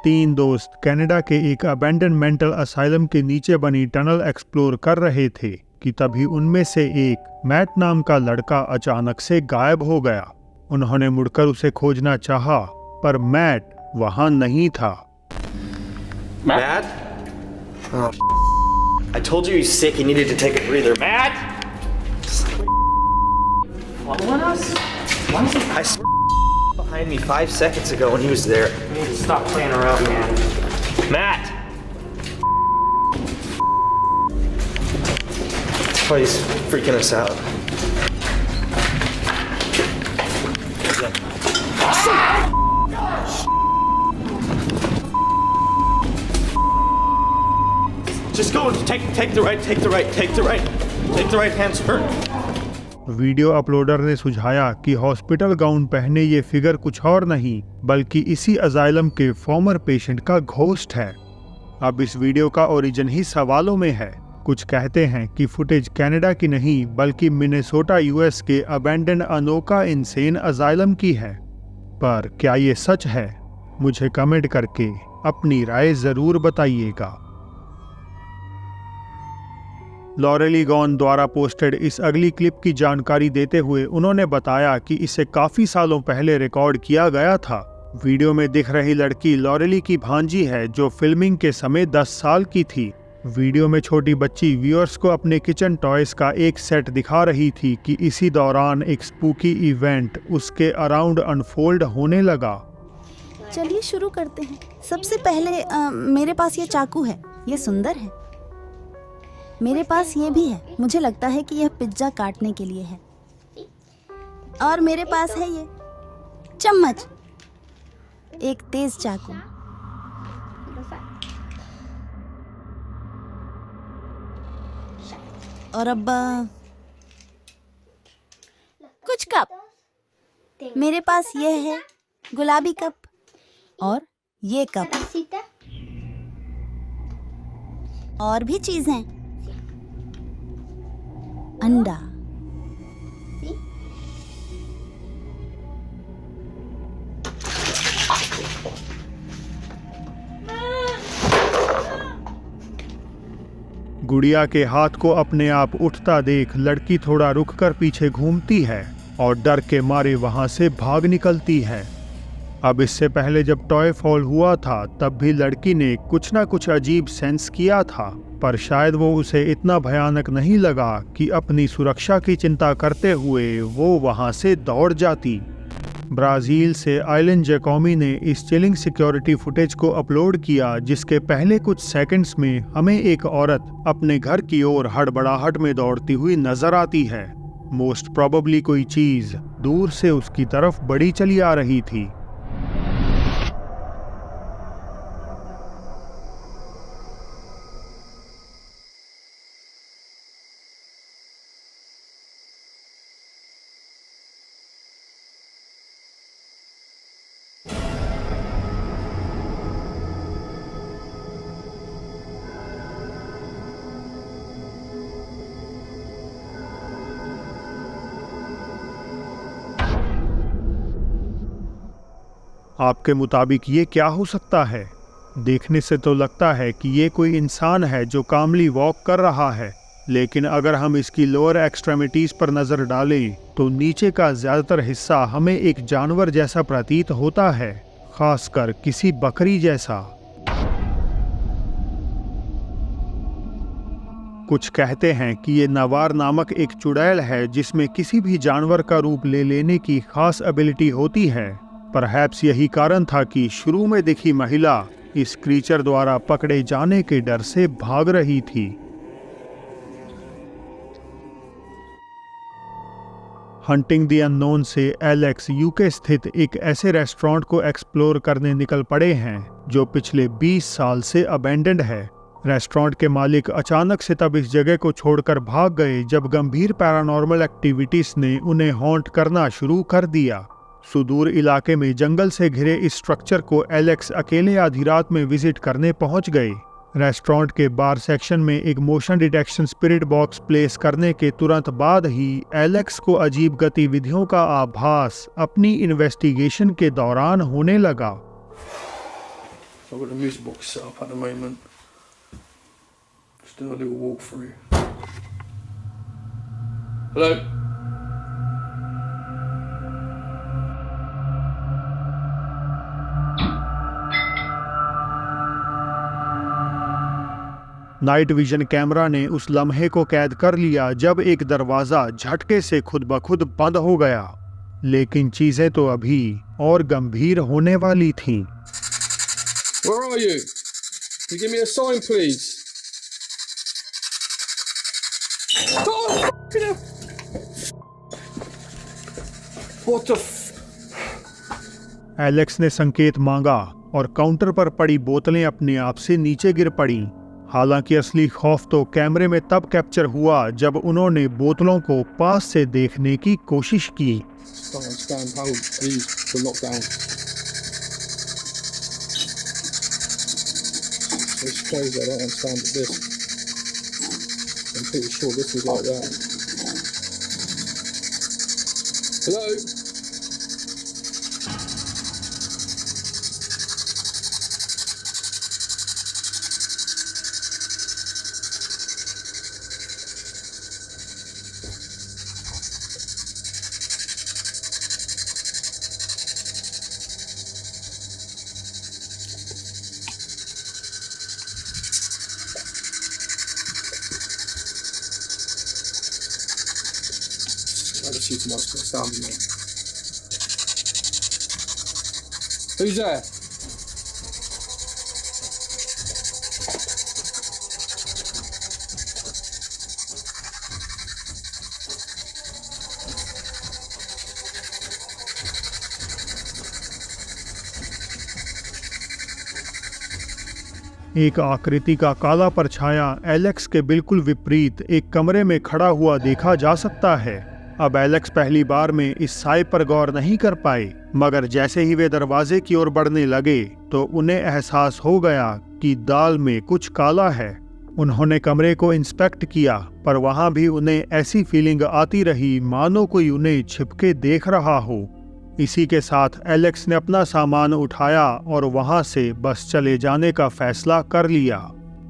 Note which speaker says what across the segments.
Speaker 1: तीन दोस्त कनाडा के एक अबैंडन मेंटल असाइलम के नीचे बनी टनल एक्सप्लोर कर रहे थे कि तभी उनमें से एक मैट नाम का लड़का अचानक से गायब हो गया। उन्होंने मुड़कर उसे खोजना चाहा, पर मैट वहां नहीं था।
Speaker 2: Matt? Oh, I told you he's sick. He needed to take a breather. Matt? Following us? Why is he? I swear behind me 5 seconds ago when he was there.
Speaker 3: You need to stop playing around, man.
Speaker 2: Matt! Oh, he's freaking us out. Just go. Take the right hand turn.
Speaker 1: Video uploader ने सुझाया कि hospital gown पहने ये figure कुछ और नहीं बल्कि इसी अजाइलम के फॉर्मर पेशेंट का घोस्ट है। अब इस वीडियो का ओरिजिन ही सवालों में है। कुछ कहते हैं कि फुटेज कनाडा की नहीं बल्कि मिनेसोटा यूएस के अबैंडन अनोका इंसेन अजाइलम की है। पर क्या ये सच है? मुझे कमेंट करके अपनी राय जरूर बताइएगा। लॉरेली गॉन द्वारा पोस्टेड इस अगली क्लिप की जानकारी देते हुए उन्होंने बताया कि इसे काफी सालों पहले रिकॉर्ड किया गया था। वीडियो में दिख रही लड़की लॉरेली की भांजी है जो फिल्मिंग के समय 10 साल की थी। वीडियो में छोटी बच्ची व्यूअर्स को अपने किचन टॉयज का एक सेट दिखा रही थी कि इसी दौरान एक स्पूकी इवेंट उसके अराउंड अनफोल्ड होने लगा।
Speaker 4: चलिए शुरू करते हैं। सबसे पहले मेरे पास ये चाकू है, ये सुंदर है। मेरे पास ये भी है, मुझे लगता है कि यह पिज्जा काटने के लिए है। और मेरे पास है ये चम्मच, एक तेज चाकू। और अब कुछ कप। मेरे पास ये है गुलाबी कप और ये कप। और भी चीजें, अंडा।
Speaker 1: गुड़िया के हाथ को अपने आप उठता देख लड़की थोड़ा रुककर पीछे घूमती है और डर के मारे वहां से भाग निकलती है। अब इससे पहले जब टॉय फॉल हुआ था तब भी लड़की ने कुछ ना कुछ अजीब सेंस किया था, पर शायद वो उसे इतना भयानक नहीं लगा कि अपनी सुरक्षा की चिंता करते हुए वो वहां से दौड़ जाती। ब्राज़ील से आइलन जैकोमी ने इस चिलिंग सिक्योरिटी फुटेज को अपलोड किया, जिसके पहले कुछ सेकंड्स में हमें एक औरत अपने घर की ओर हड़बड़ाहट में दौड़ती हुई नजर आती है। मोस्ट प्रोबेबली कोई चीज दूर से उसकी तरफ बढ़ी चली आ रही थी। आपके मुताबिक ये क्या हो सकता है? देखने से तो लगता है कि ये कोई इंसान है जो कामली वॉक कर रहा है, लेकिन अगर हम इसकी लोअर एक्सट्रेमिटीज पर नजर डालें तो नीचे का ज्यादातर हिस्सा हमें एक जानवर जैसा प्रतीत होता है, खासकर किसी बकरी जैसा। कुछ कहते हैं कि ये नवार नामक एक चुड़ैल है जिसमें किसी भी जानवर का रूप ले लेने की खास एबिलिटी होती है। परहैप्स यही कारण था कि शुरू में दिखी महिला इस क्रीचर द्वारा पकड़े जाने के डर से भाग रही थी। हंटिंग द अननोन से एलेक्स यूके स्थित एक ऐसे रेस्टोरेंट को एक्सप्लोर करने निकल पड़े हैं जो पिछले 20 साल से अबैंडन्ड है। रेस्टोरेंट के मालिक अचानक से तब इस जगह को छोड़कर भाग गए जब गंभीर पैरानॉर्मल एक्टिविटीज ने उन्हें हॉन्ट करना शुरू कर दिया। सुदूर इलाके में जंगल से घिरे इस स्ट्रक्चर को एलेक्स अकेले आधी रात में विजिट करने पहुंच गए। रेस्टोरेंट के बार सेक्शन में एक motion detection spirit box place करने के तुरंत बाद ही एलेक्स को अजीब गतिविधियों का आभास अपनी इन्वेस्टिगेशन के दौरान होने लगा।
Speaker 5: I've got the music box set up at the moment. Just doing a little walkthrough. Hello?
Speaker 1: Night vision camera ने उस लम्हे को कैद कर लिया जब एक दरवाजा झटके से खुद ब खुद बंद हो गया, लेकिन चीजें तो अभी और गंभीर होने वाली थीं।
Speaker 5: Where are you? Can you give me a sign, please? Oh, f***ing hell. What the f...
Speaker 1: Alex ने संकेत मांगा और काउंटर पर पड़ी बोतलें अपने आप से नीचे गिर पड़ीं। हालांकि असली खौफ तो कैमरे में तब कैप्चर हुआ जब उन्होंने बोतलों को पास से देखने की कोशिश की।
Speaker 5: Don't understand how these were knocked down. It's crazy, I don't understand this. I'm pretty sure this is like that. Hello? I just see too much astounding me. Who's there?
Speaker 1: एक आकृति का काला परछाया एलेक्स के बिल्कुल विपरीत एक कमरे में खड़ा हुआ देखा जा सकता है। अब एलेक्स पहली बार में इस साए पर गौर नहीं कर पाए, मगर जैसे ही वे दरवाजे की ओर बढ़ने लगे तो उन्हें एहसास हो गया कि दाल में कुछ काला है। उन्होंने कमरे को इंस्पेक्ट किया, पर वहां भी उन्हें ऐसी फीलिंग आती रही मानो कोई उन्हें छिपके देख रहा हो। इसी के साथ एलेक्स ने अपना सामान उठाया और वहां से बस चले जाने का फैसला कर लिया।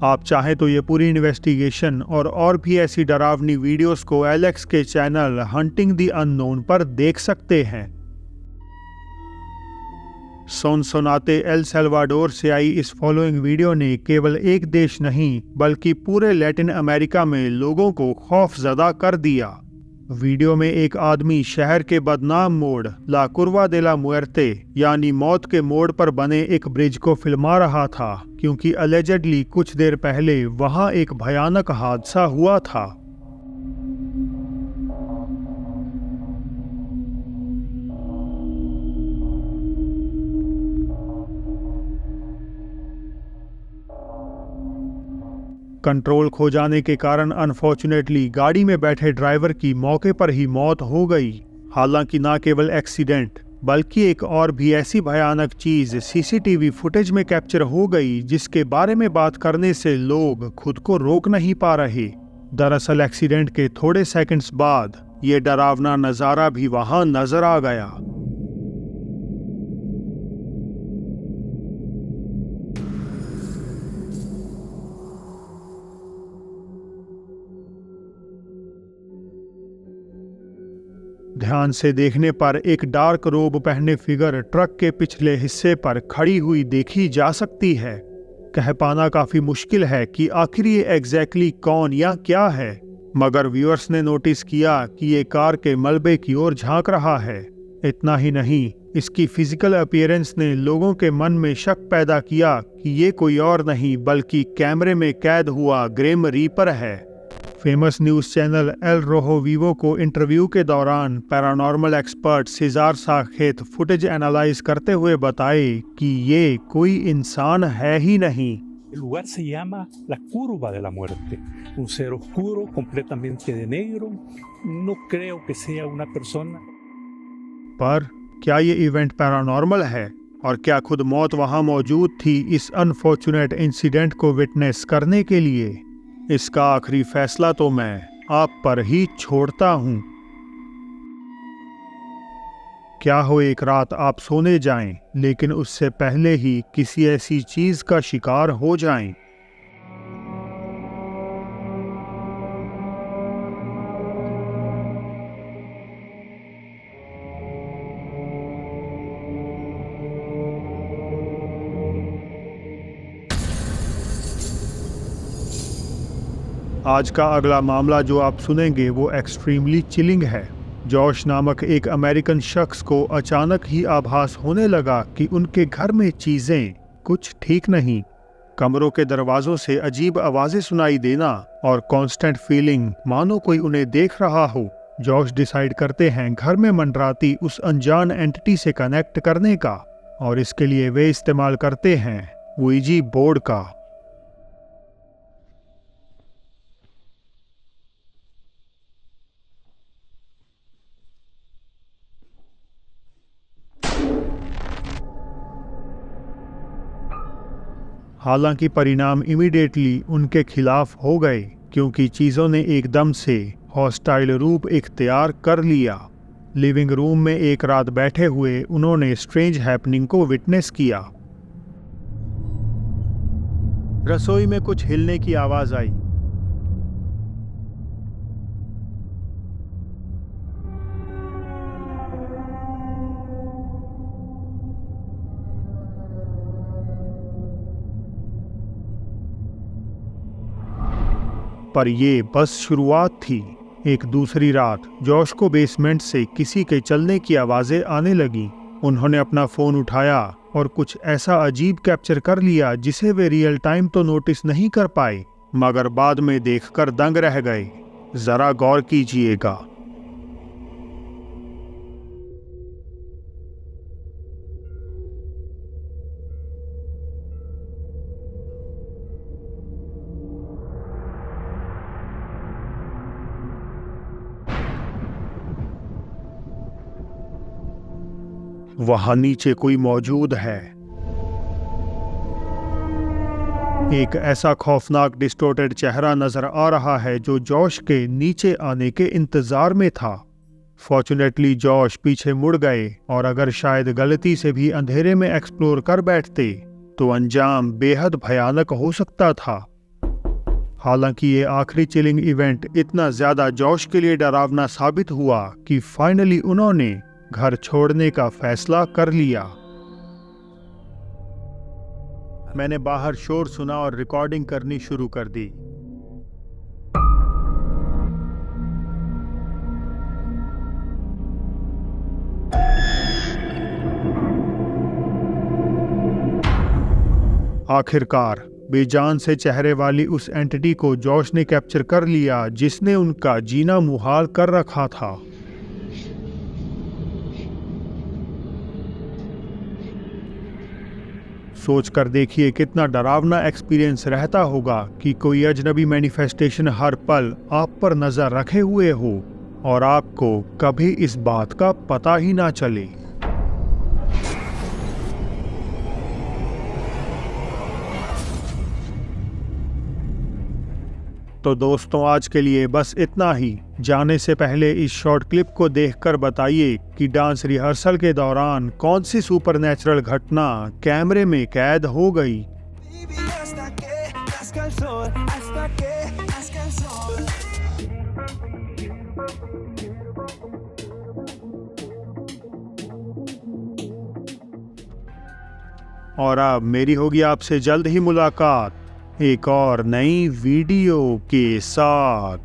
Speaker 1: आप चाहें तो ये पूरी इन्वेस्टिगेशन और भी ऐसी डरावनी वीडियोस को एलेक्स के चैनल हंटिंग द अननोन पर देख सकते हैं। सोनसोनाते एल सल्वाडोर से आई इस फॉलोइंग वीडियो ने केवल एक देश नहीं बल्कि पूरे लैटिन अमेरिका में लोगों को खौफजदा कर दिया। वीडियो में एक आदमी शहर के बदनाम मोड़ ला कुर्वा दे ला मुएर्ते यानी मौत के मोड़ पर बने एक ब्रिज को फिल्मा रहा था, क्योंकि अलेजेडली कुछ देर पहले वहां एक भयानक हादसा हुआ था। कंट्रोल खो जाने के कारण अनफॉर्चुनेटली गाड़ी में बैठे ड्राइवर की मौके पर ही मौत हो गई। हालांकि न केवल एक्सीडेंट बल्कि एक और भी ऐसी भयानक चीज सीसीटीवी फुटेज में कैप्चर हो गई जिसके बारे में बात करने से लोग खुद को रोक नहीं पा रहे। दरअसल एक्सीडेंट के थोड़े सेकंड्स बाद ये डरावना नजारा भी वहां नजर आ गया। ध्यान से देखने पर एक डार्क रोब पहने फिगर ट्रक के पिछले हिस्से पर खड़ी हुई देखी जा सकती है। कह पाना काफी मुश्किल है कि आखिर ये एग्जैक्टली कौन या क्या है, मगर व्यूअर्स ने नोटिस किया कि ये कार के मलबे की ओर झांक रहा है। इतना ही नहीं, इसकी फिजिकल अपीयरेंस ने लोगों के मन में शक पैदा किया कि ये कोई और नहीं बल्कि कैमरे में कैद हुआ ग्रिम रीपर है। Famous news channel El Rojo Vivo को इंटरव्यू के दौरान पैरानॉर्मल एक्सपर्ट सिजार साखेत फुटेज एनालाइज करते हुए बताए कि ये कोई इंसान है ही नहीं।
Speaker 6: El lugar se llama la Curva de la Muerte, un ser oscuro completamente de negro. No creo que sea una persona.
Speaker 1: पर क्या ये इवेंट पैरानॉर्मल है और क्या खुद मौत वहां मौजूद थी इस अनफॉर्चुनेट इंसिडेंट को विटनेस करने के लिए? इसका आखिरी फैसला तो मैं आप पर ही छोड़ता हूं। क्या हो एक रात आप सोने जाएं, लेकिन उससे पहले ही किसी ऐसी चीज का शिकार हो जाएं। आज का अगला मामला जो आप सुनेंगे वो एक्सट्रीमली चिलिंग है। जॉश नामक एक अमेरिकन शख्स को अचानक ही आभास होने लगा कि उनके घर में चीजें कुछ ठीक नहीं। कमरों के दरवाजों से अजीब आवाजें सुनाई देना और कांस्टेंट फीलिंग मानो कोई उन्हें देख रहा हो। जॉश डिसाइड करते हैं घर में मंडराती उस अनजान एंटिटी से कनेक्ट करने का, और इसके लिए वे इस्तेमाल करते हैं ouija बोर्ड का। हालांकि परिणाम इमीडिएटली उनके खिलाफ हो गए, क्योंकि चीज़ों ने एकदम से हॉस्टाइल रूप इख्तियार कर लिया। लिविंग रूम में एक रात बैठे हुए उन्होंने स्ट्रेंज हैपनिंग को विटनेस किया। रसोई में कुछ हिलने की आवाज़ आई। पर ये बस शुरुआत थी। एक दूसरी रात जॉश को बेसमेंट से किसी के चलने की आवाज़ें आने लगीं। उन्होंने अपना फ़ोन उठाया और कुछ ऐसा अजीब कैप्चर कर लिया जिसे वे रियल टाइम तो नोटिस नहीं कर पाए, मगर बाद में देखकर दंग रह गए। ज़रा गौर कीजिएगा। वहां नीचे कोई मौजूद है। एक ऐसा खौफनाक डिस्टोर्टेड चेहरा नजर आ रहा है जो जॉश के नीचे आने के इंतजार में था। फॉर्चुनेटली जॉश पीछे मुड़ गए, और अगर शायद गलती से भी अंधेरे में एक्सप्लोर कर बैठते तो अंजाम बेहद भयानक हो सकता था। हालांकि ये आखिरी चिलिंग इवेंट इतना ज्यादा जॉश के लिए डरावना साबित हुआ कि फाइनली उन्होंने घर छोड़ने का फैसला कर लिया। मैंने बाहर शोर सुना और रिकॉर्डिंग करनी शुरू कर दी। आखिरकार बेजान से चेहरे वाली उस एंटिटी को जॉश ने कैप्चर कर लिया जिसने उनका जीना मुहाल कर रखा था। सोच कर देखिए कितना डरावना एक्सपीरियंस रहता होगा कि कोई अजनबी मैनिफेस्टेशन हर पल आप पर नजर रखे हुए हो और आपको कभी इस बात का पता ही ना चले। तो दोस्तों आज के लिए बस इतना ही। जाने से पहले इस शॉर्ट क्लिप को देखकर बताइए कि डांस रिहर्सल के दौरान कौन सी सुपरनैचुरल घटना कैमरे में कैद हो गई। और अब मेरी होगी आपसे जल्द ही मुलाकात एक और नई वीडियो के साथ।